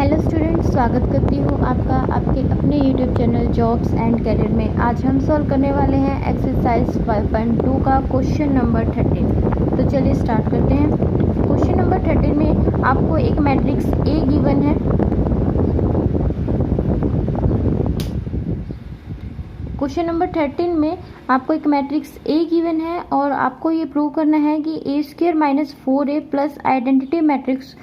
Hello students, स्वागत करती हूँ आपका आपके अपने YouTube channel jobs and career में। आज हम सॉल्व करने वाले हैं एक्सरसाइज 5.2 का क्वेश्चन नंबर 13। तो चलिए स्टार्ट करते हैं। क्वेश्चन नंबर 13 में आपको एक मैट्रिक्स ए गिवन है। क्वेश्चन नंबर 13 में आपको एक मैट्रिक्स ए गिवन है और आपको ये प्रूव करना है कि A square minus 4a plus identity matrix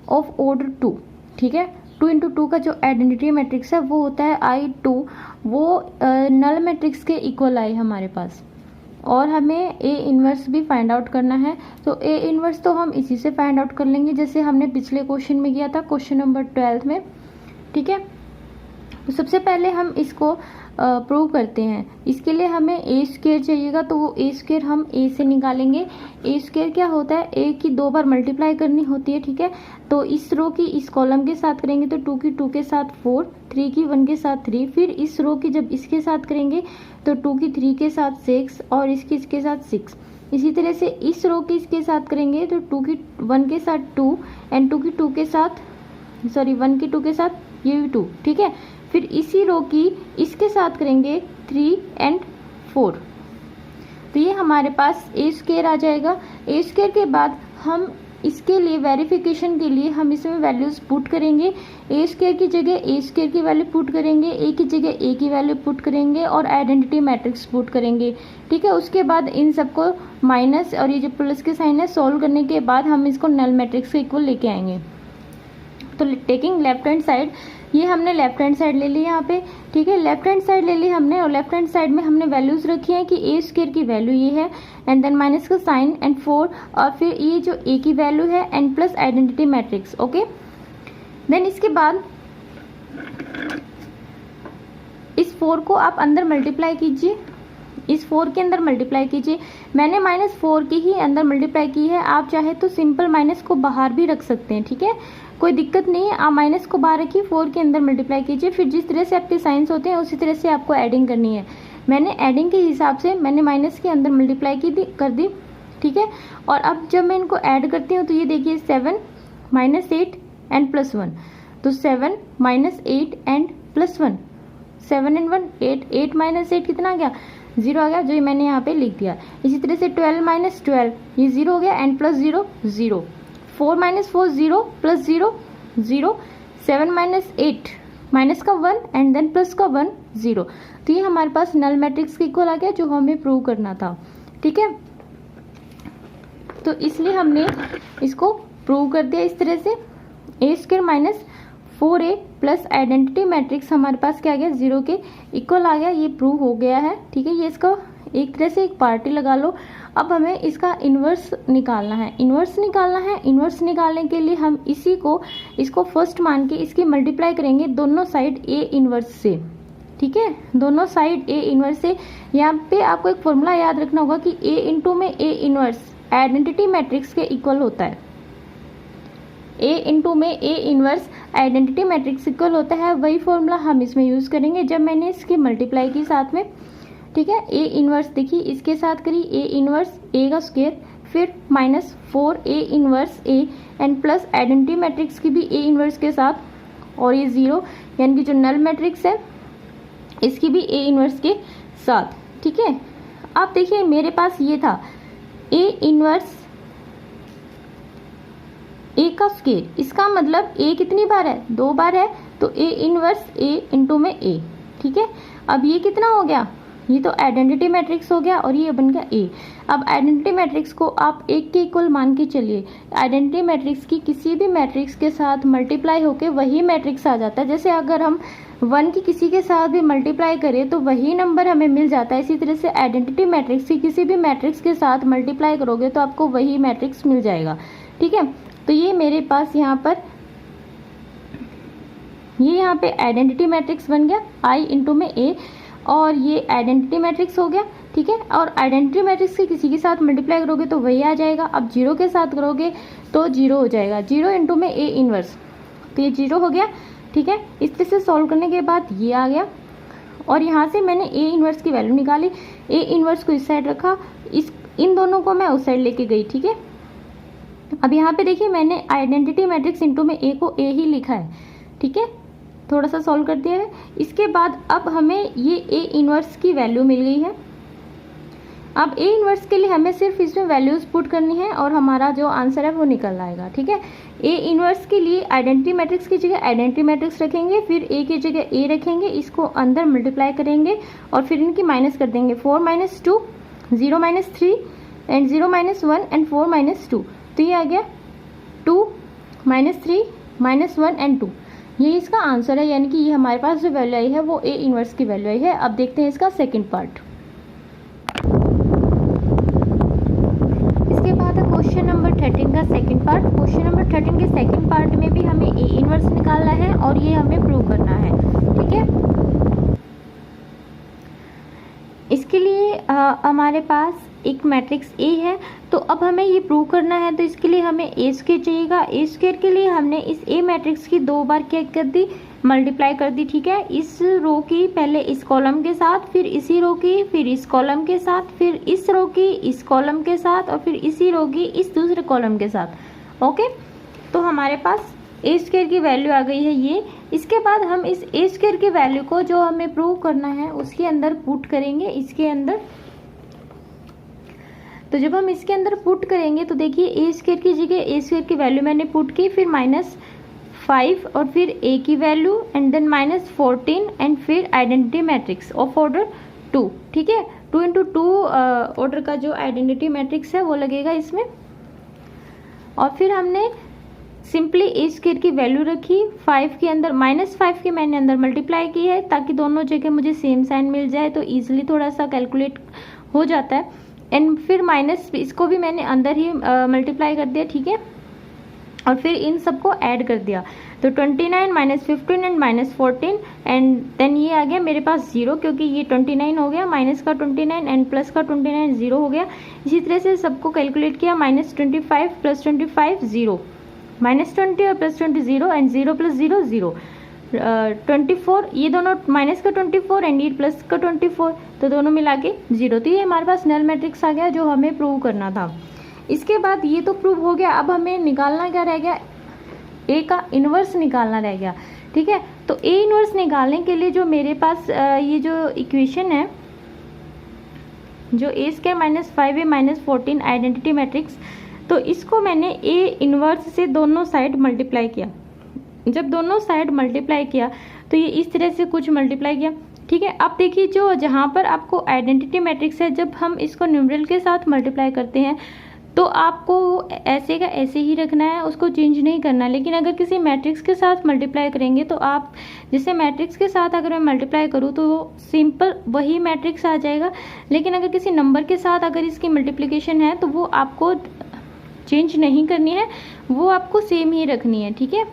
of order 2। ठीक है, 2 इंटू 2 का जो आइडेंटिटी मैट्रिक्स है वो होता है I2, वो नल मैट्रिक्स के इक्वल आए हमारे पास। और हमें ए इनवर्स भी फाइंड आउट करना है। तो ए इनवर्स तो हम इसी से फाइंड आउट कर लेंगे जैसे हमने पिछले क्वेश्चन में किया था, क्वेश्चन नंबर 12 में। ठीक है, तो सबसे पहले हम इसको प्रूव करते हैं। इसके लिए हमें ए स्क्वायर चाहिएगा, तो वो ए स्क्वायर हम ए से निकालेंगे। ए स्क्वायर क्या होता है, ए की 2 बार मल्टीप्लाई करनी होती है। ठीक है, तो इस रो की इस कॉलम के साथ करेंगे तो 2 की 2 के साथ 4, 3 की 1 के साथ 3, फिर इस रो की जब इसके साथ करेंगे तो 2 की 3 के साथ 6 और इसके साथ 6। इसी तरह से इस रो की इसके साथ करेंगे तो 2 की 1 के साथ 2 एंड 2 की 2 के साथ 1 की 2 के साथ ये भी 2। ठीक है, फिर इसी रो की इसके साथ करेंगे 3 एंड 4। तो ये हमारे पास ए स्क्वायर आ जाएगा। ए स्क्वायर के बाद हम इसके लिए वेरिफिकेशन के लिए हम इसमें वैल्यूज पुट करेंगे। ए स्क्वायर की जगह ए स्क्वायर की वैल्यू पुट करेंगे, ए की जगह ए की वैल्यू पुट करेंगे और आइडेंटिटी मैट्रिक्स पुट करेंगे। ठीक है, उसके बाद इन सबको माइनस और ये जो प्लस के साइन है सॉल्व करने के बाद हम इसको नल मैट्रिक्स के इक्वल लेके आएंगे। तो टेकिंग लेफ्ट हैंड साइड, ये हमने लेफ्ट हैंड साइड ले ली यहाँ पे। ठीक है, लेफ्ट हैंड साइड ले ली हमने और लेफ्ट हैंड साइड में हमने वैल्यूज रखी है कि ए स्क्वायर की वैल्यू ये है एंड देन माइनस का साइन एंड 4 और फिर ये जो ए की वैल्यू है and plus identity matrix. Okay, then इसके बाद इस 4 को आप अंदर मल्टीप्लाई कीजिए, इस 4 के अंदर मल्टीप्लाई कीजिए। मैंने -4 की ही अंदर मल्टीप्लाई की है, आप चाहे तो सिंपल माइनस को बाहर भी रख सकते हैं। ठीक है, कोई दिक्कत नहीं है, आप माइनस को बाहर रखिए, 4 के अंदर मल्टीप्लाई कीजिए। फिर जिस तरह से आपके साइंस होते हैं उसी तरह से आपको एडिंग करनी है। मैंने एडिंग के हिसाब से मैंने माइनस के अंदर मल्टीप्लाई कर दी। ठीक है, और अब जब मैं इनको ऐड करती हूँ तो ये देखिए 7 -8 एंड +1, तो 7 -8 एंड +1, 7 एंड 1 8, 8 - 8 कितना आ गया, 0 आ गया, जो मैंने यहाँ पे लिख दिया। इसी तरह से 12 - 12 ये 0 हो गया एंड +0 0, 4 - 4 0 +0 0, 7 - 8 माइनस का 1 एंड देन प्लस का 1 0। तो ये हमारे पास नल मैट्रिक्स के इक्वल आ गया जो हमें प्रूव करना था। ठीक है, तो इसलिए हमने इसको प्रूव कर दिया इस तरह से। A square minus 4a plus identity matrix हमारे पास क्या आ गया, 0 के इक्वल आ गया, ये प्रूव हो गया है। ठीक है, ये इसका एक तरह से एक पार्टी लगा लो। अब हमें इसका इन्वर्स निकालना है। इन्वर्स निकालने के लिए हम इसको फर्स्ट मान के इसकी मल्टीप्लाई करेंगे दोनों साइड ए इन्वर्स से। ठीक है, दोनों साइड ए इन्वर्स से। यहाँ पे आपको एक फॉर्मूला याद रखना होगा कि ए इंटू में ए इन्वर्स आइडेंटिटी मैट्रिक्स के इक्वल होता है। ए इंटू में A inverse identity matrix equal होता है, वही फॉर्मूला हम इसमें यूज करेंगे जब मैंने इसकी मल्टीप्लाई की साथ में। ठीक है, ए इन्वर्स देखिए इसके साथ करी ए इन्वर्स ए का स्क्वायर, फिर -4 A inverse A and plus identity matrix की भी ए इन्वर्स के साथ, और ये 0 यानी कि जो नल मैट्रिक्स है इसकी भी ए इन्वर्स के साथ। ठीक है, अब देखिए मेरे पास ये था ए इन्वर्स ए का स्क्वायर, इसका मतलब ए कितनी बार है, 2 बार है, तो ए इन्वर्स ए इंटू में ए। ठीक है, अब ये कितना हो गया, ये तो आइडेंटिटी मैट्रिक्स हो गया और ये बन गया ए। अब आइडेंटिटी मैट्रिक्स को आप 1 के इक्वल मान के चलिए। आइडेंटिटी मैट्रिक्स की किसी भी मैट्रिक्स के साथ मल्टीप्लाई होके वही मैट्रिक्स आ जाता है। जैसे अगर हम 1 की किसी के साथ भी मल्टीप्लाई करें तो वही नंबर हमें मिल जाता है। इसी तरह से आइडेंटिटी मैट्रिक्स की किसी भी मैट्रिक्स के साथ मल्टीप्लाई करोगे तो आपको वही मैट्रिक्स मिल जाएगा। ठीक है, तो ये मेरे पास यहाँ पे आइडेंटिटी मैट्रिक्स बन गया आई इंटू में ए, और ये आइडेंटिटी मैट्रिक्स हो गया। ठीक है, और आइडेंटिटी मैट्रिक्स के किसी के साथ मल्टीप्लाई करोगे तो वही आ जाएगा। अब 0 के साथ करोगे तो 0 हो जाएगा, 0 इंटू में ए इनवर्स, तो ये 0 हो गया। ठीक है, इस तरह से सॉल्व करने के बाद ये आ गया और यहाँ से मैंने ए इनवर्स की वैल्यू निकाली। ए इनवर्स को इस साइड रखा, इन दोनों को मैं उस साइड लेके गई। ठीक है, अब यहाँ पे देखिए मैंने आइडेंटिटी मैट्रिक्स इंटू में ए को ए ही लिखा है। ठीक है, थोड़ा सा सॉल्व कर दिया है। इसके बाद अब हमें ये ए इनवर्स की वैल्यू मिल गई है। अब ए इनवर्स के लिए हमें सिर्फ इसमें वैल्यूज पुट करनी है और हमारा जो आंसर है वो निकल आएगा। ठीक है, ए इनवर्स के लिए आइडेंटिटी मैट्रिक्स की जगह आइडेंटिटी मैट्रिक्स रखेंगे, फिर ए की जगह ए रखेंगे, इसको अंदर मल्टीप्लाई करेंगे और फिर इनकी माइनस कर देंगे। 4 - 2, 0 - 3 एंड 0 - 1 एंड 4 - 2, तो ये आ गया 2 - 3 - 1 एंड 2। ये इसका आंसर है, यानी कि ये हमारे पास जो वैल्यू आई है वो ए इनवर्स की वैल्यू आई है। अब देखते हैं इसका सेकंड पार्ट। इसके बाद है क्वेश्चन नंबर 13 का सेकंड पार्ट। क्वेश्चन नंबर 13 के सेकंड पार्ट में भी हमें ए इनवर्स निकालना है और ये हमें प्रूव करना है। ठीक है, इसके लिए हमारे पास एक मैट्रिक्स ए है, तो अब हमें ये प्रूव करना है, तो इसके लिए हमें ए स्क्वायर चाहिएगा। ए स्क्वायर के लिए हमने इस ए मैट्रिक्स की 2 बार क्या कर दी, मल्टीप्लाई कर दी। ठीक है, इस रो की पहले इस कॉलम के साथ, फिर इसी रो की, फिर इस कॉलम के साथ, फिर इस रो की इस कॉलम के साथ और फिर इसी रो की इस दूसरे कॉलम के साथ। ओके, तो हमारे पास ए स्क्वायर की वैल्यू आ गई है ये। इसके बाद हम इस ए स्क्वायर की वैल्यू को जो हमें प्रूव करना है उसके अंदर पुट करेंगे, इसके अंदर। तो जब हम इसके अंदर पुट करेंगे तो देखिए ए स्क्वायर की जगह ए स्क्वायर की वैल्यू मैंने पुट की, फिर -5 और फिर ए की वैल्यू एंड देन -14 एंड फिर आइडेंटिटी मैट्रिक्स ऑफ ऑर्डर 2। ठीक है, 2 × 2 ऑर्डर का जो आइडेंटिटी मैट्रिक्स है वो लगेगा इसमें। और फिर हमने सिंपली ए स्क्वायर की वैल्यू रखी, 5 के अंदर -5 के मैंने अंदर मल्टीप्लाई की है ताकि दोनों जगह मुझे सेम साइन मिल जाए, तो ईजिली थोड़ा सा कैलकुलेट हो जाता है। एंड फिर माइनस इसको भी मैंने अंदर ही मल्टीप्लाई कर दिया। ठीक है, और फिर इन सबको ऐड कर दिया, तो 29 - 15 एंड -14 एंड देन ये आ गया मेरे पास 0, क्योंकि ये 29 हो गया, माइनस का 29 एंड प्लस का 29 0 हो गया। इसी तरह से सबको कैलकुलेट किया, -25 + 25 0, -20 और +20 0 एंड 0 + 0 0, 24, ये दोनों माइनस का 24 एंड ये प्लस का 24, तो दोनों मिला के 0। तो ये हमारे पास नल मैट्रिक्स आ गया जो हमें प्रूव करना था। इसके बाद ये तो प्रूव हो गया, अब हमें निकालना क्या रह गया, ए का इन्वर्स निकालना रह गया। ठीक है, तो ए इन्वर्स निकालने के लिए जो मेरे पास ये जो इक्वेशन है, जो ए स्क्वायर -5a -14 आइडेंटिटी मैट्रिक्स, तो इसको मैंने ए इन्वर्स से दोनों साइड मल्टीप्लाई किया। जब दोनों साइड मल्टीप्लाई किया तो ये इस तरह से कुछ मल्टीप्लाई किया। ठीक है, अब देखिए जो जहाँ पर आपको आइडेंटिटी मैट्रिक्स है, जब हम इसको न्यूमरल के साथ मल्टीप्लाई करते हैं तो आपको ऐसे का ऐसे ही रखना है, उसको चेंज नहीं करना। लेकिन अगर किसी मैट्रिक्स के साथ मल्टीप्लाई करेंगे तो आप, जैसे मैट्रिक्स के साथ अगर मैं मल्टीप्लाई करूँ तो वो सिंपल वही मैट्रिक्स आ जाएगा, लेकिन अगर किसी नंबर के साथ अगर इसकी मल्टीप्लिकेशन है तो वो आपको चेंज नहीं करनी है, वो आपको सेम ही रखनी है। ठीक है,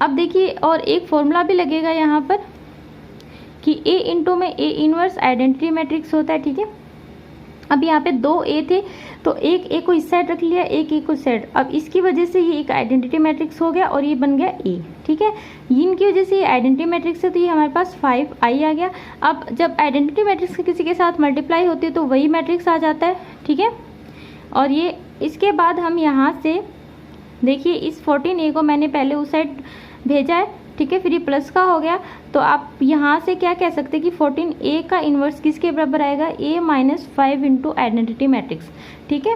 अब देखिए और एक फॉर्मूला भी लगेगा यहाँ पर कि ए इंटू में ए इनवर्स आइडेंटिटी मैट्रिक्स होता है। ठीक है, अब यहाँ पे 2 ए थे तो एक ए को इस साइड रख लिया, एक ए को इस साइड, अब इसकी वजह से ये एक आइडेंटिटी मैट्रिक्स हो गया और ये बन गया ए। ठीक है, इनकी वजह से ये आइडेंटिटी मैट्रिक्स है, तो ये हमारे पास 5i आ गया। अब जब आइडेंटिटी मैट्रिक्स किसी के साथ मल्टीप्लाई होती है तो वही मैट्रिक्स आ जाता है। ठीक है, और ये इसके बाद हम यहाँ से देखिए इस 14a को मैंने पहले उस साइड भेजा है। ठीक है, फिर ये प्लस का हो गया, तो आप यहाँ से क्या कह सकते हैं कि 14a का इन्वर्स किसके बराबर आएगा, a - 5 इंटू आइडेंटिटी मैट्रिक्स। ठीक है,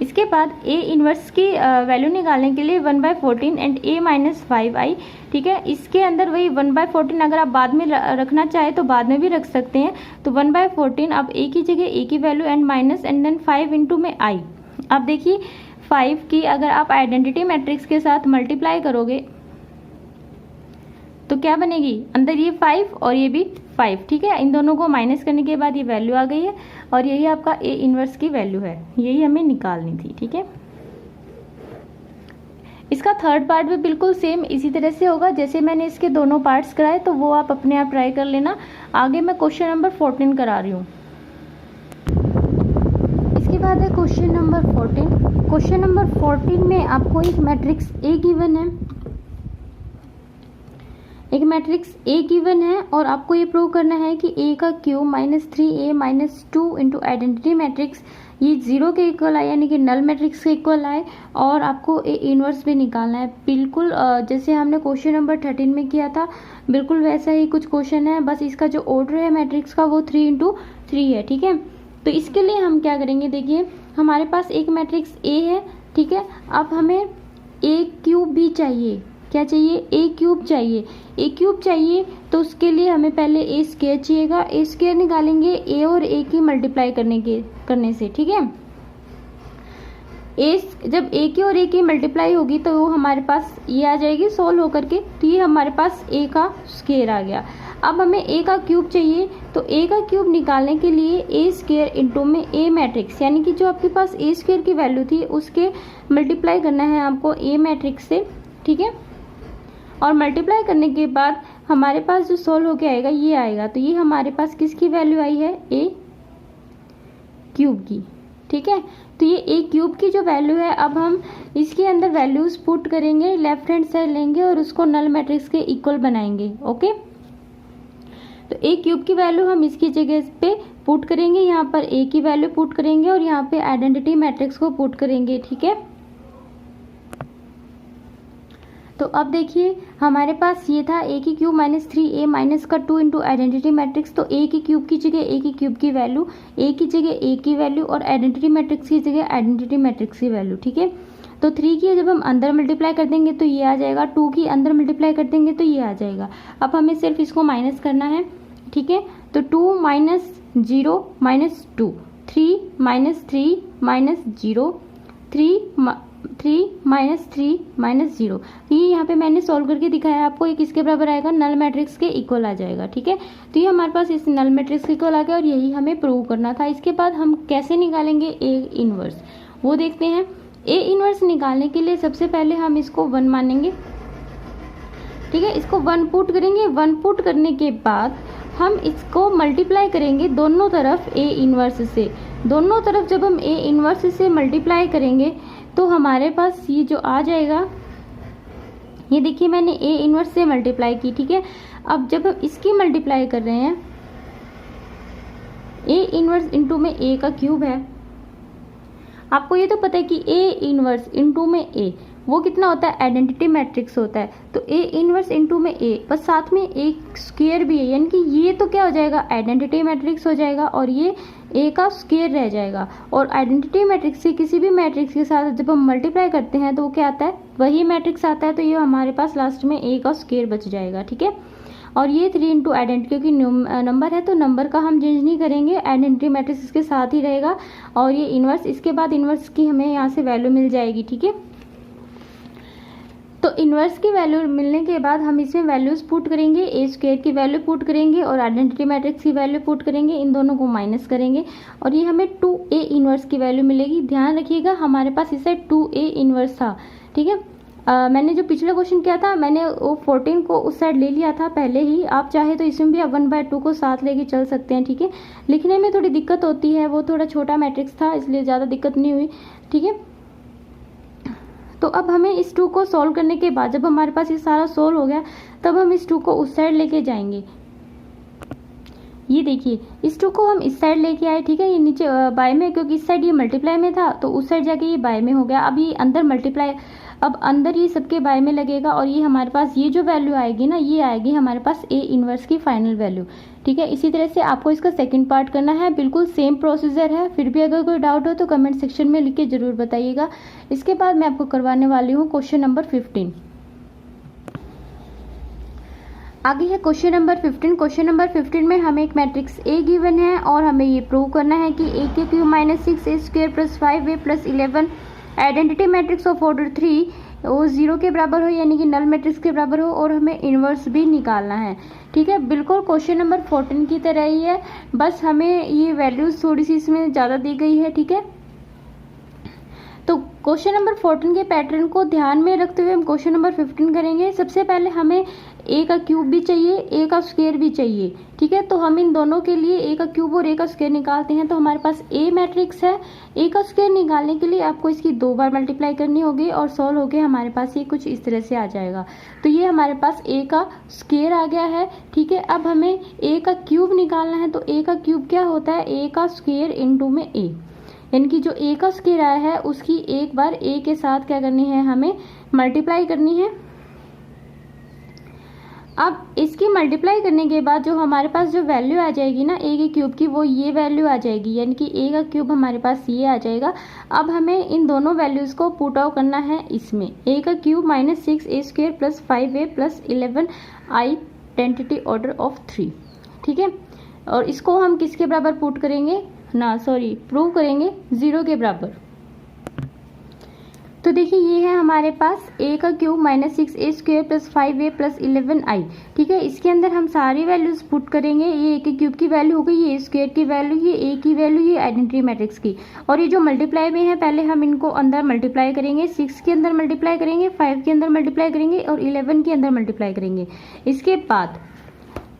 इसके बाद a इन्वर्स की वैल्यू निकालने के लिए 1/14 एंड a - 5i। ठीक है, इसके अंदर वही 1/14 अगर आप बाद में रखना चाहे तो बाद में भी रख सकते हैं, तो 1/14 अब a की जगह a की value and minus and then 5 into में i। अब देखिए 5 की अगर आप आइडेंटिटी मैट्रिक्स के साथ मल्टीप्लाई करोगे तो क्या बनेगी, अंदर ये 5 और ये भी 5। ठीक है, इन दोनों को माइनस करने के बाद ये वैल्यू आ गई है और यही आपका ए इनवर्स की वैल्यू है, यही हमें निकालनी थी। ठीक है, इसका थर्ड पार्ट भी बिल्कुल सेम इसी तरह से होगा जैसे मैंने इसके दोनों पार्ट्स कराए, तो वो आप अपने आप ट्राई कर लेना। आगे मैं क्वेश्चन नंबर 14 करा रही हूँ। इसके बाद है क्वेश्चन नंबर 14। क्वेश्चन नंबर 14 में आपको एक मैट्रिक्स ए गिवन है, एक मैट्रिक्स ए गिवन है और आपको ये प्रूव करना है कि ए का cube -3a - 2 into identity matrix, ये 0 के इक्वल आए यानी कि नल मैट्रिक्स के इक्वल आए, और आपको ए इनवर्स भी निकालना है। बिल्कुल जैसे हमने क्वेश्चन नंबर 13 में किया था, बिल्कुल वैसा ही कुछ क्वेश्चन है, बस इसका जो ऑर्डर है मैट्रिक्स का वो 3×3 है, ठीक है। तो इसके लिए हम क्या करेंगे, देखिए हमारे पास एक मैट्रिक्स ए है, ठीक है। अब हमें ए क्यूब भी चाहिए, क्या चाहिए, ए क्यूब चाहिए। ए क्यूब चाहिए तो उसके लिए हमें पहले ए स्क्वायर चाहिएगा। ए स्क्वायर निकालेंगे ए और ए की मल्टीप्लाई करने से, ठीक है। जब ए की और ए की मल्टीप्लाई होगी तो वो हमारे पास ये आ जाएगी सोल्व होकर के, तो ये हमारे पास ए का स्क्वायर आ गया। अब हमें ए का क्यूब चाहिए, तो ए का क्यूब निकालने के लिए ए स्क्वायर इंटू में ए मैट्रिक्स, यानी कि जो आपके पास ए स्क्वायर की वैल्यू थी उसके मल्टीप्लाई करना है आपको ए मैट्रिक्स से, ठीक है। और मल्टीप्लाई करने के बाद हमारे पास जो सोल्व होके आएगा ये आएगा, तो ये हमारे पास किसकी वैल्यू आई है, ए क्यूब की, ठीक है। तो ये ए क्यूब की जो वैल्यू है, अब हम इसके अंदर वैल्यूज पुट करेंगे, लेफ्ट हैंड साइड लेंगे और उसको नल मैट्रिक्स के इक्वल बनाएंगे, ओके। तो ए क्यूब की वैल्यू हम इसकी जगह पे पुट करेंगे, यहाँ पर ए की वैल्यू पुट करेंगे और यहाँ पे आइडेंटिटी मैट्रिक्स को पुट करेंगे, ठीक है। तो अब देखिए हमारे पास ये था ए की क्यूब माइनस 3a माइनस का 2 इंटू आइडेंटिटी मैट्रिक्स। तो ए की क्यूब की जगह ए की क्यूब की वैल्यू, ए की जगह ए की वैल्यू और आइडेंटिटी मैट्रिक्स की जगह आइडेंटिटी मैट्रिक्स की वैल्यू, ठीक है। तो 3 की जब हम अंदर मल्टीप्लाई कर देंगे तो ये आ जाएगा, 2 की अंदर मल्टीप्लाई कर देंगे तो ये आ जाएगा। अब हमें सिर्फ इसको माइनस करना है, ठीक है। तो 2 minus 0 minus 2, 3 minus 3 minus 0, 3 minus 3 minus 0। ये यहाँ पे मैंने सॉल्व करके दिखाया आपको, ये किसके बराबर आएगा, नल मैट्रिक्स के इक्वल आ जाएगा, ठीक है। तो ये हमारे पास इस नल मैट्रिक्स के इक्वल आ गया और यही हमें प्रूव करना था। इसके बाद हम कैसे निकालेंगे ए इनवर्स, वो देखते हैं। ए इनवर्स निकालने के लिए सबसे पहले हम इसको 1 मानेंगे, ठीक है। इसको 1 पुट करेंगे, 1 पुट करने के बाद हम इसको मल्टीप्लाई करेंगे दोनों तरफ ए इनवर्स से। दोनों तरफ जब हम ए इनवर्स से मल्टीप्लाई करेंगे तो हमारे पास ये जो आ जाएगा, ये देखिए मैंने ए इनवर्स से मल्टीप्लाई की, ठीक है। अब जब हम इसकी मल्टीप्लाई कर रहे हैं, ए इनवर्स इंटू में ए का क्यूब है, आपको ये तो पता है कि ए इनवर्स इंटू में ए वो कितना होता है, आइडेंटिटी मैट्रिक्स होता है। तो ए इनवर्स इंटू में ए, बस साथ में एक स्क्वायर भी है, यानी कि ये तो क्या हो जाएगा, आइडेंटिटी मैट्रिक्स हो जाएगा और ये ए का स्क्वायर रह जाएगा। और आइडेंटिटी मैट्रिक्स से किसी भी मैट्रिक्स के साथ जब हम मल्टीप्लाई करते हैं तो वो क्या आता है, वही मैट्रिक्स आता है। तो ये हमारे पास लास्ट में ए का स्क्वायर बच जाएगा, ठीक है। और ये 3 इंटू आइडेंटिटी, क्योंकि नंबर है तो नंबर का हम चेंज नहीं करेंगे, आइडेंटिटी मैट्रिक्स इसके साथ ही रहेगा। और ये इनवर्स, इसके बाद इनवर्स की हमें यहाँ से वैल्यू मिल जाएगी, ठीक है। तो इनवर्स की वैल्यू मिलने के बाद हम इसमें वैल्यूज पुट करेंगे, ए स्क्वायर की वैल्यू पुट करेंगे और आइडेंटिटी मैट्रिक्स की वैल्यू पुट करेंगे, इन दोनों को माइनस करेंगे और ये हमें 2a इनवर्स की वैल्यू मिलेगी। ध्यान रखिएगा हमारे पास इस साइड 2a इनवर्स था, ठीक है। मैंने जो पिछला क्वेश्चन किया था, मैंने वो 14 को उस साइड ले लिया था पहले ही। आप चाहे तो इसमें भी आप 1/2 को साथ लेके चल सकते हैं, ठीक है। लिखने में थोड़ी दिक्कत होती है, वो थोड़ा छोटा मैट्रिक्स था इसलिए ज़्यादा दिक्कत नहीं हुई, ठीक है। तो अब हमें इस 2 को सॉल्व करने के बाद, जब हमारे पास ये सारा सॉल्व हो गया, तब हम इस 2 को उस साइड लेके जाएंगे। ये देखिए इस 2 को हम इस साइड लेके आए, ठीक है। ये नीचे बाय में, क्योंकि इस साइड ये मल्टीप्लाई में था तो उस साइड जाके ये बाय में हो गया। अब ये अंदर मल्टीप्लाई, अब अंदर ये सबके बाय में लगेगा और ये हमारे पास ये जो वैल्यू आएगी ना, ये आएगी हमारे पास ए इनवर्स की फाइनल वैल्यू, ठीक है। इसी तरह से आपको इसका सेकंड पार्ट करना है, बिल्कुल सेम प्रोसीजर है। फिर भी अगर कोई डाउट हो तो कमेंट सेक्शन में लिख के जरूर बताइएगा। इसके बाद मैं आपको करवाने वाली हूँ क्वेश्चन नंबर 15। आगे है क्वेश्चन नंबर 15। क्वेश्चन नंबर 15 में हमें एक मैट्रिक्स ए गिवन है और हमें ये प्रूव करना है कि ए के cube minus 6a square plus 5a plus 11 identity matrix of order 3 वो 0 के बराबर हो, यानी कि नल मैट्रिक्स के बराबर हो, और हमें इनवर्स भी निकालना है, ठीक है। बिल्कुल क्वेश्चन नंबर 14 की तरह ही है, बस हमें ये वैल्यूज थोड़ी सी इसमें ज़्यादा दी गई है, ठीक है। तो क्वेश्चन नंबर 14 के पैटर्न को ध्यान में रखते हुए हम क्वेश्चन नंबर 15 करेंगे। सबसे पहले हमें ए का क्यूब भी चाहिए, ए का स्क्वायर भी चाहिए, ठीक है। तो हम इन दोनों के लिए ए का क्यूब और ए का स्क्वायर निकालते हैं। तो हमारे पास ए मैट्रिक्स है, ए का स्क्वायर निकालने के लिए आपको इसकी 2 बार मल्टीप्लाई करनी होगी और सॉल्व होके हमारे पास ये कुछ इस तरह से आ जाएगा। तो ये हमारे पास ए का स्क्वायर आ गया है, ठीक है। अब हमें ए का क्यूब निकालना है, तो ए का क्यूब क्या होता है, ए का स्क्वायर इंटू में ए, यानी कि जो ए का स्क्वायर आया है उसकी एक बार ए के साथ क्या करनी है, हमें मल्टीप्लाई करनी है। अब इसकी मल्टीप्लाई करने के बाद जो हमारे पास जो वैल्यू आ जाएगी ना ए के क्यूब की, वो ये वैल्यू आ जाएगी, यानी कि ए का क्यूब हमारे पास ये आ जाएगा। अब हमें इन दोनों वैल्यूज को पुट आउट करना है इसमें, ए का cube minus 6a² plus 5a plus 11i identity order of 3, ठीक है। और इसको हम किसके बराबर पुट करेंगे प्रूव करेंगे 0 के बराबर। तो देखिए ये है हमारे पास ए का cube minus 6a² plus 5a plus 11i, ठीक है। इसके अंदर हम सारी वैल्यूज पुट करेंगे, ये ए के क्यूब की वैल्यू हो गई, ये स्क्वायर की वैल्यू, ये ए की वैल्यू, ये आइडेंटिटी मैट्रिक्स की। और ये जो मल्टीप्लाई में है पहले हम इनको अंदर मल्टीप्लाई करेंगे, 6 के अंदर मल्टीप्लाई करेंगे, 5 के अंदर मल्टीप्लाई करेंगे और 11 के अंदर मल्टीप्लाई करेंगे। इसके बाद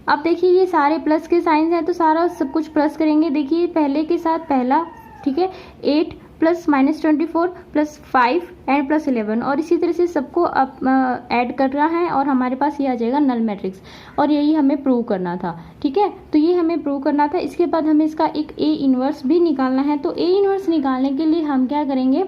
अब देखिए ये सारे प्लस के साइंस हैं तो सारा सब कुछ प्लस करेंगे। देखिए पहले के साथ पहला, ठीक है, 8 plus minus 24 plus 5 and plus 11, और इसी तरह से सबको ऐड कर रहा है और हमारे पास ये आ जाएगा नल मैट्रिक्स। और यही हमें प्रूव करना था, ठीक है। तो ये हमें प्रूव करना था। इसके बाद हमें इसका एक ए इनवर्स भी निकालना है। तो ए इनवर्स निकालने के लिए हम क्या करेंगे,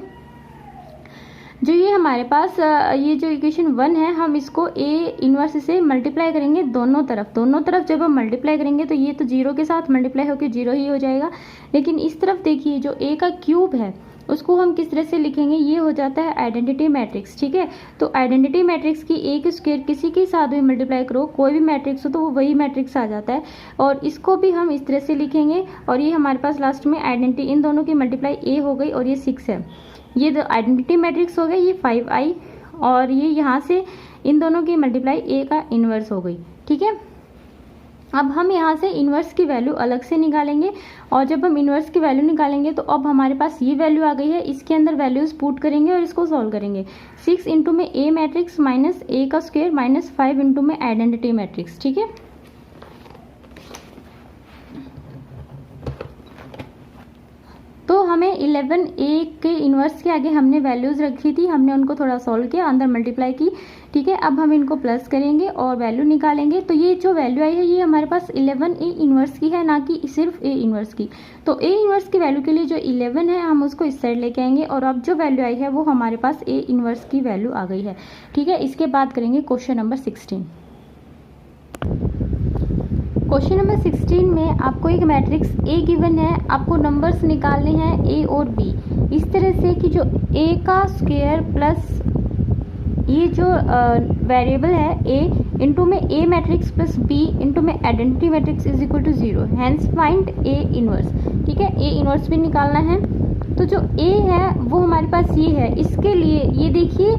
जो ये हमारे पास ये जो इक्वेशन 1 है, हम इसको ए इनवर्स से मल्टीप्लाई करेंगे दोनों तरफ जब हम मल्टीप्लाई करेंगे तो ये तो 0 के साथ मल्टीप्लाई होकर 0 ही हो जाएगा। लेकिन इस तरफ देखिए जो ए का क्यूब है उसको हम किस तरह से लिखेंगे, ये हो जाता है आइडेंटिटी मैट्रिक्स, ठीक है। तो आइडेंटिटी मैट्रिक्स की ए के स्क्वायर किसी के साथ भी मल्टीप्लाई करो, कोई भी मैट्रिक्स हो तो वो वही मैट्रिक्स आ जाता है। और इसको भी हम इस तरह से लिखेंगे। और ये हमारे पास लास्ट में आइडेंटिटी, इन दोनों की मल्टीप्लाई ए हो गई और ये 6 है, ये जो आइडेंटिटी मैट्रिक्स हो गया ये 5i, और ये यहाँ से इन दोनों की मल्टीप्लाई ए का इन्वर्स हो गई, ठीक है। अब हम यहाँ से इन्वर्स की वैल्यू अलग से निकालेंगे, और जब हम इन्वर्स की वैल्यू निकालेंगे तो अब हमारे पास ये वैल्यू आ गई है, इसके अंदर वैल्यूज पुट करेंगे और इसको सॉल्व करेंगे। 6 इंटू में ए मैट्रिक्स माइनस ए का स्क्वायर माइनस 5 इंटू में आइडेंटिटी मैट्रिक्स, ठीक है। तो हमें 11a के इन्वर्स के आगे हमने वैल्यूज रखी थी, हमने उनको थोड़ा सॉल्व किया, अंदर मल्टीप्लाई की, ठीक है। अब हम इनको प्लस करेंगे और वैल्यू निकालेंगे। तो ये जो वैल्यू आई है ये हमारे पास 11a इन्वर्स की है, ना कि सिर्फ a इन्वर्स की। तो a इन्वर्स की वैल्यू के लिए जो 11 है हम उसको इस साइड लेके आएंगे, और अब जो वैल्यू आई है वो हमारे पास a इन्वर्स की वैल्यू आ गई है, ठीक है। इसके बाद करेंगे क्वेश्चन नंबर 16। क्वेश्चन नंबर 16 में आपको एक मैट्रिक्स ए गिवन है, आपको नंबर्स निकालने हैं ए और बी, इस तरह से कि जो ए का स्क्वायर प्लस ये जो वेरिएबल है ए इंटू में A matrix plus B into में identity matrix is equal to 0, hence find A inverse, ठीक है। ए इनवर्स भी निकालना है। तो जो ए है वो हमारे पास ये है, इसके लिए ये देखिए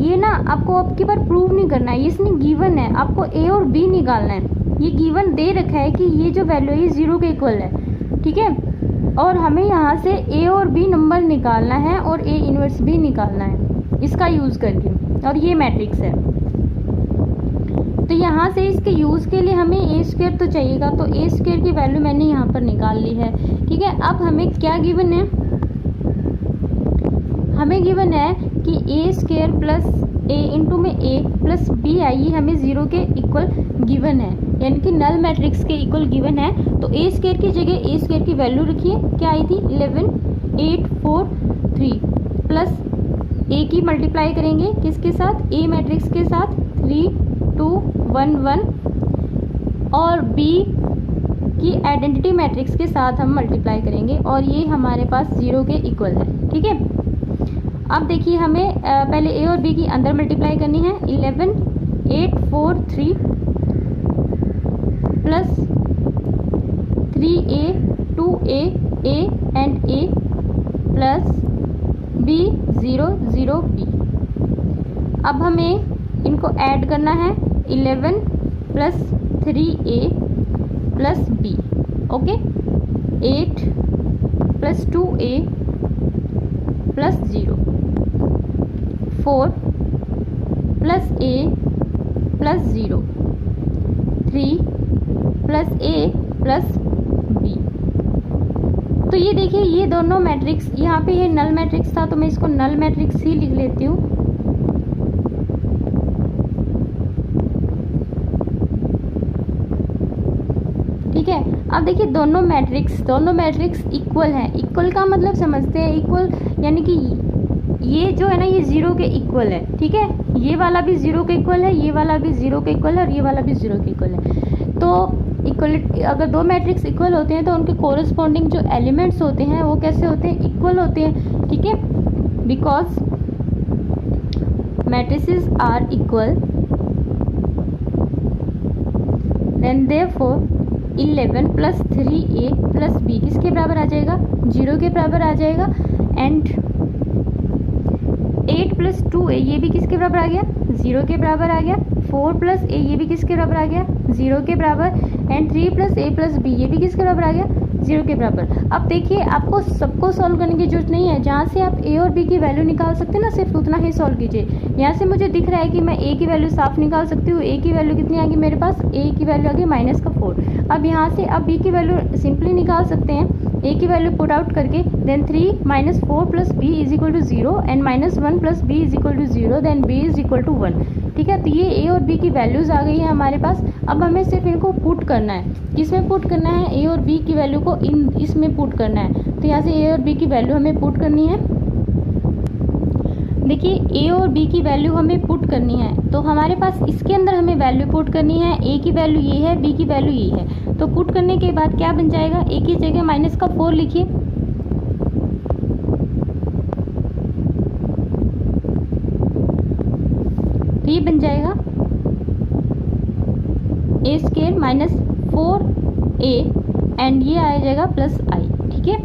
ये ना आपको अब की बार प्रूव नहीं करना है, ये इसने गिवन है, आपको ए और बी निकालना है। ये गिवन दे रखा है कि ये जो वैल्यू है 0 के इक्वल है, ठीक है। और हमें यहाँ से ए और बी नंबर निकालना है और ए इनवर्स भी निकालना है इसका यूज़ करके, और ये मैट्रिक्स है। तो यहाँ से इसके यूज़ के लिए हमें ए स्क्वायर तो चाहिएगा, तो ए स्क्वायर की वैल्यू मैंने यहाँ पर निकाल ली है, ठीक है। अब हमें क्या गिवन है, हमें गिवन है कि A square plus A into में ए प्लस बी आई हमें 0 के इक्वल गिवन है, यानी कि नल मैट्रिक्स के इक्वल गिवन है। तो ए स्क्वायर की जगह ए स्क्वायर की वैल्यू रखिए, क्या आई थी 11 8 4 3, प्लस ए की मल्टीप्लाई करेंगे किसके साथ, ए मैट्रिक्स के साथ 3 2 1 1, और बी की आइडेंटिटी मैट्रिक्स के साथ हम मल्टीप्लाई करेंगे, और ये हमारे पास 0 के इक्वल है, ठीक है। अब देखिए हमें पहले ए और बी की अंदर मल्टीप्लाई करनी है, 11 8 4 3 plus 3a 2a a and a plus b 0 0 b। अब हमें इनको ऐड करना है, 11 plus 3a plus b, okay, 8 plus 2a plus 0, 4 plus a plus 0, 3 plus a plus b। तो ये देखिए ये दोनों मैट्रिक्स, यहाँ पे ये नल मैट्रिक्स था तो मैं इसको नल मैट्रिक्स ही लिख लेती हूँ, ठीक है। अब अब देखिए दोनों मैट्रिक्स इक्वल हैं। इक्वल का मतलब समझते हैं, इक्वल यानी कि ये जो है ना ये 0 के इक्वल है, ठीक है। ये वाला भी 0 के इक्वल है, ये वाला भी 0 के इक्वल है और ये वाला भी 0 के इक्वल है। तो इक्वलिटी, अगर दो मैट्रिक्स इक्वल होते हैं तो उनके कोरस्पॉन्डिंग जो एलिमेंट्स होते हैं वो कैसे होते हैं, इक्वल होते हैं, ठीक है। Because matrices are equal then therefore 11 + 3a + b किसके बराबर आ जाएगा, 0 के बराबर आ जाएगा। एंड 8 + 2a ये भी किसके बराबर आ गया, 0 के बराबर आ गया। 4 + a ये भी किसके बराबर आ गया, 0 के बराबर। एंड 3 + a + b ये भी किसके बराबर आ गया, 0 के बराबर। अब देखिए आपको सबको सॉल्व करने की जरूरत नहीं है, जहाँ से आप a और b की वैल्यू निकाल सकते हैं ना सिर्फ उतना ही सॉल्व कीजिए। यहाँ से मुझे दिख रहा है कि मैं a की वैल्यू साफ निकाल सकती हूँ। a की वैल्यू कितनी आ गई मेरे पास, a की वैल्यू आ गई -4। अब यहाँ से आप b की वैल्यू सिंपली निकाल सकते हैं, a की वैल्यू पुट आउट करके। Then 3 - 4 + b = 0 and -1 + b = 0 then b = 1, ठीक है। तो ये a और b की वैल्यूज़ आ गई है हमारे पास। अब हमें सिर्फ इनको पुट करना है, किसमें पुट करना है, a और b की वैल्यू को इसमें पुट करना है। तो यहाँ से a और b की वैल्यू हमें पुट करनी है। देखिए a और b की वैल्यू हमें पुट करनी है, तो हमारे पास इसके अंदर हमें वैल्यू पुट करनी है। a की वैल्यू ये है, b की वैल्यू ये है। तो पुट करने के बाद क्या बन जाएगा, a की जगह -4 लिखिए, तो ये बन जाएगा a² - 4a एंड ये आ जाएगा +i, ठीक है।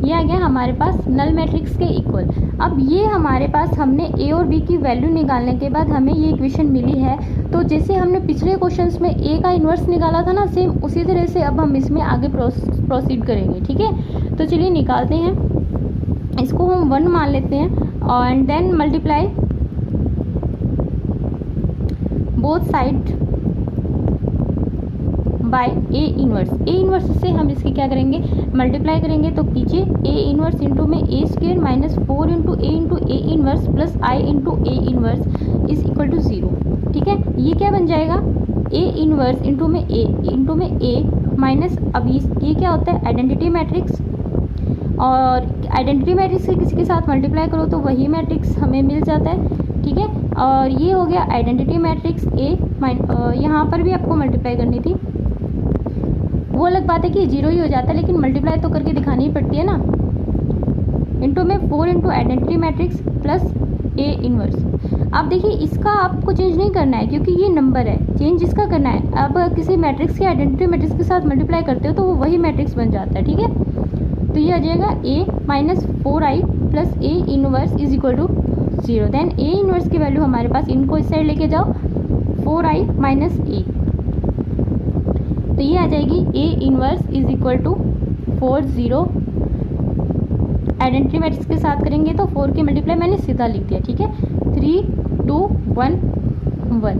ये आ गया हमारे पास नल मैट्रिक्स के इक्वल। अब ये हमारे पास हमने a और b की वैल्यू निकालने के बाद हमें ये इक्वेशन मिली है। तो जैसे हमने पिछले क्वेश्चंस में a का इन्वर्स निकाला था ना, सेम उसी तरह से अब हम इसमें आगे प्रोसीड करेंगे, ठीक है। तो चलिए निकालते हैं, इसको हम 1 मान लेते हैं और and then multiply both side by a inverse से हम इसकी क्या करेंगे, मल्टीप्लाई करेंगे। तो कीजिए a इन्वर्स इंटू में a² - 4 × a inverse plus i × a inverse = 0, ठीक है। ये क्या बन जाएगा, a इन्वर्स इंटू में a माइनस, अब ये क्या होता है, आइडेंटिटी मैट्रिक्स। और आइडेंटिटी मैट्रिक्स से किसी के साथ मल्टीप्लाई करो तो वही मैट्रिक्स हमें मिल जाता है, ठीक है। और ये हो गया आइडेंटिटी मैट्रिक्स a, यहाँ पर भी आपको मल्टीप्लाई करनी थी। वो अलग बात है कि 0 ही हो जाता है, लेकिन मल्टीप्लाई तो करके दिखानी ही पड़ती है ना। इंटू में 4 × identity matrix plus a inverse. अब देखिए इसका आपको चेंज नहीं करना है क्योंकि ये नंबर है, चेंज इसका करना है। अब किसी मैट्रिक्स के आइडेंटिटी मैट्रिक्स के साथ मल्टीप्लाई करते हो तो वो वही मैट्रिक्स बन जाता है, ठीक है। तो ये आ जाएगा a - 4i + a inverse = 0। Then a inverse की वैल्यू हमारे पास, इनको इस साइड लेके जाओ, 4i - a, तो ये आ जाएगी a इन्वर्स = 4 0। आइडेंटिटी मैट्रिक्स के साथ करेंगे तो 4 की मल्टीप्लाई मैंने सीधा लिख दिया, ठीक है। 3 2 1 1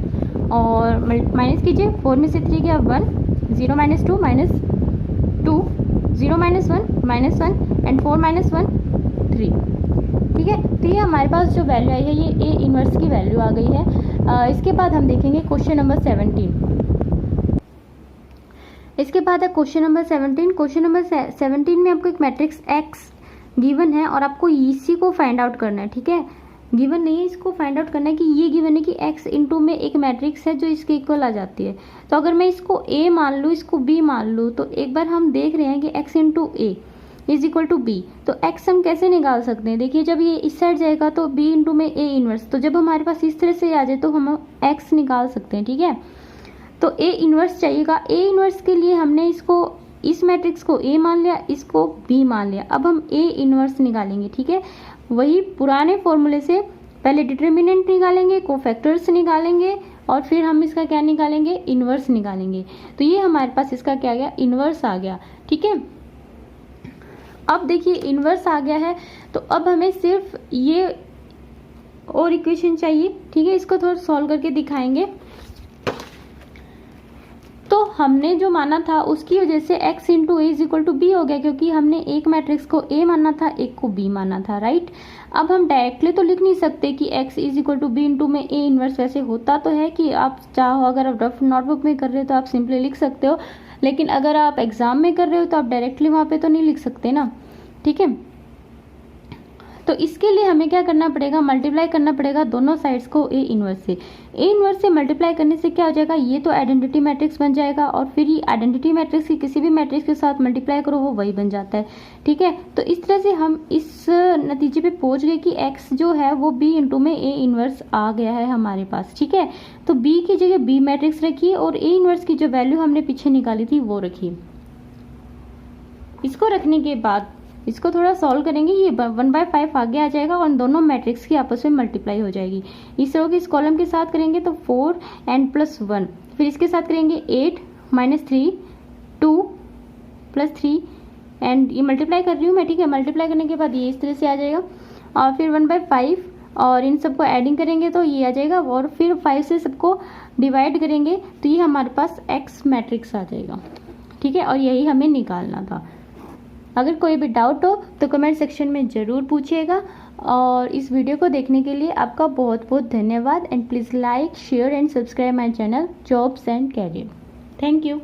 और माइनस कीजिए, 4 में से 3 गया 1, 0 - 2 -2, 0 - 1 -1 एंड 4 - 1 3, ठीक है। तो ये हमारे पास जो वैल्यू आई है ये a इन्वर्स की वैल्यू आ गई है। इसके बाद हम देखेंगे क्वेश्चन नंबर 17। इसके बाद है क्वेश्चन नंबर 17। क्वेश्चन नंबर 17 में आपको एक मैट्रिक्स x गिवन है और आपको इसी को फाइंड आउट करना है, ठीक है। गिवन नहीं है, इसको फाइंड आउट करना है कि ये गिवन है कि x इंटू में एक मैट्रिक्स है जो इसके इक्वल आ जाती है। तो अगर मैं इसको a मान लूँ, इसको b मान लूँ, तो एक बार हम देख रहे हैं कि x इंटू a = b। तो x हम कैसे निकाल सकते हैं, देखिए जब ये इस साइड जाएगा तो b इंटू में a इन्वर्स, तो जब हमारे पास इस तरह से आ जाए तो हम x निकाल सकते हैं, ठीक है। तो a इन्वर्स चाहिएगा। a इन्वर्स के लिए हमने इसको, इस मैट्रिक्स को a मान लिया, इसको b मान लिया। अब हम a इन्वर्स निकालेंगे, ठीक है। वही पुराने फॉर्मूले से पहले डिटर्मिनेंट निकालेंगे, कोफैक्टर्स निकालेंगे और फिर हम इसका क्या निकालेंगे, इन्वर्स निकालेंगे। तो ये हमारे पास इसका क्या आ गया, इन्वर्स आ गया, ठीक है। अब देखिए इन्वर्स आ गया है तो अब हमें सिर्फ ये और इक्वेशन चाहिए, ठीक है। इसको थोड़ा सॉल्व करके दिखाएंगे। तो हमने जो माना था उसकी वजह से x into A is equal to B हो गया, क्योंकि हमने एक मैट्रिक्स को a माना था, एक को b माना था, राइट। अब हम डायरेक्टली तो लिख नहीं सकते कि x is equal to B into में a इनवर्स। वैसे होता तो है कि आप चाहो, अगर आप रफ नोटबुक में कर रहे हो तो आप सिंपली लिख सकते हो, लेकिन अगर आप एग्जाम में कर रहे हो तो आप डायरेक्टली वहाँ पे तो नहीं लिख सकते ना, ठीक है। तो इसके लिए हमें क्या करना पड़ेगा, मल्टीप्लाई करना पड़ेगा दोनों साइड्स को ए इनवर्स से। ए इनवर्स से मल्टीप्लाई करने से क्या हो जाएगा, ये तो आइडेंटिटी मैट्रिक्स बन जाएगा, और फिर ये आइडेंटिटी मैट्रिक्स की किसी भी मैट्रिक्स के साथ मल्टीप्लाई करो वो वही बन जाता है, ठीक है। तो इस तरह से हम इस नतीजे पे पहुंच गए कि एक्स जो है वो बी इंटू में ए इनवर्स आ गया है हमारे पास, ठीक है। तो बी की जगह बी मैट्रिक्स रखिए और ए इनवर्स की जो वैल्यू हमने पीछे निकाली थी वो रखिए। इसको रखने के बाद इसको थोड़ा सॉल्व करेंगे, ये 1/5 आगे आ जाएगा और दोनों मैट्रिक्स की आपस में मल्टीप्लाई हो जाएगी। इस रो के इस कॉलम के साथ करेंगे तो 4 एंड प्लस 1, फिर इसके साथ करेंगे 8 माइनस 3 2 प्लस 3 एंड ये मल्टीप्लाई कर रही हूँ मैं, ठीक है। मल्टीप्लाई करने के बाद ये इस तरह से आ जाएगा और फिर 1/5 और इन सबको एडिंग करेंगे तो ये आ जाएगा, और फिर 5 से सबको डिवाइड करेंगे तो ये हमारे पास एक्स मैट्रिक्स आ जाएगा, ठीक है। और यही हमें निकालना था। अगर कोई भी डाउट हो तो कमेंट सेक्शन में ज़रूर पूछिएगा, और इस वीडियो को देखने के लिए आपका बहुत बहुत धन्यवाद। And please like share and subscribe my channel jobs and career. Thank you.